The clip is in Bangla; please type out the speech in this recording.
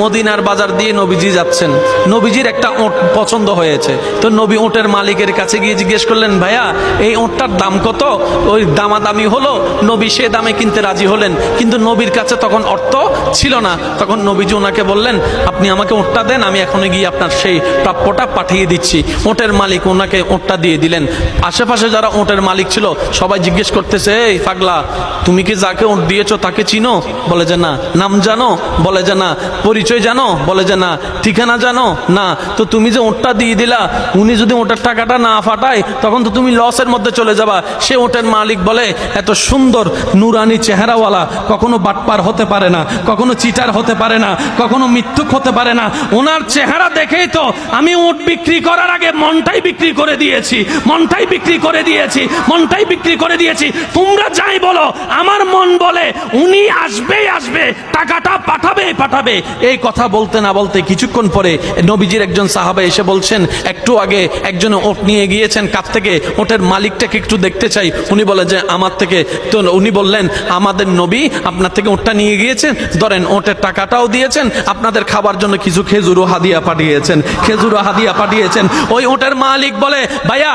মদিনার বাজার দিয়ে নবীজি যাচ্ছেন, নবীজির একটা ওট পছন্দ হয়েছে। তো নবী ওটের মালিকের কাছে গিয়ে জিজ্ঞেস করলেন, ভাইয়া এই ওটটার দাম কত? ওই দামাদামি হলো, নবী সে দামে কিনতে রাজি হলেন, কিন্তু নবীর কাছে তখন অর্থ ছিল না। তখন নবীজি ওনাকে বললেন, আপনি আমাকে ওটটা দেন, আমি এখনই গিয়ে আপনার সেই প্রাপ্যটা পাঠিয়ে দিচ্ছি। ওটের মালিক ওনাকে ওটটা দিয়ে দিলেন। আশেপাশে যারা ওটের মালিক ছিল সবাই জিজ্ঞেস করতেছে, এই পাগলা, তুমি কি যাকে ওট দিয়েছো তাকে চিনো? বলে যে না। নাম জানো? বলে যে না। পরিচয় জানো? বলে যে না। ঠিকানা জানো? না। তো তুমি যে ওটটা দিয়ে দিলা, উনি যদি ওটার টাকাটা না ফাটায় তখন তো তুমি লসের মধ্যে চলে যাবা। সে ওটের মালিক বলে, এত সুন্দর নুরানি চেহারাওয়ালা কখনো বাটপার হতে পারে না, কখনো চিটার হতে পারে না, কখনো মিথ্যুক হতে পারে না। ওনার চেহারা দেখেই তো আমি উট বিক্রি করার আগে মনটাই বিক্রি করে দিয়েছি, মনটাই বিক্রি করে দিয়েছি, মনটাই বিক্রি করে দিয়েছি। তোমরা যাই বলো, আমার মন বলে উনি আসবেই আসবে, টাকাটা পাঠাবেই পাঠাবে। এই কথা বলতে না বলতে কিছুক্ষণ পরে নবীজির একজন সাহাবা এসে বলছেন, একটু আগে একজন ওট নিয়ে গিয়েছেন, কাছ থেকে ওটের মালিকটাকে একটু দেখতে চাই। উনি বলে যে আমার থেকে। তো উনি বললেন, আমাদের নবী আপনার থেকে ওটটা নিয়ে গিয়েছেন, ধরেন ওটের টাকাটাও দিয়েছেন, আপনাদের খাবার জন্য কিছু খেজুরও হাদিয়া পাঠিয়েছেন, খেজুরও হাদিয়া পাঠিয়েছেন। ওই ওটের মালিক বলে, ভাইয়া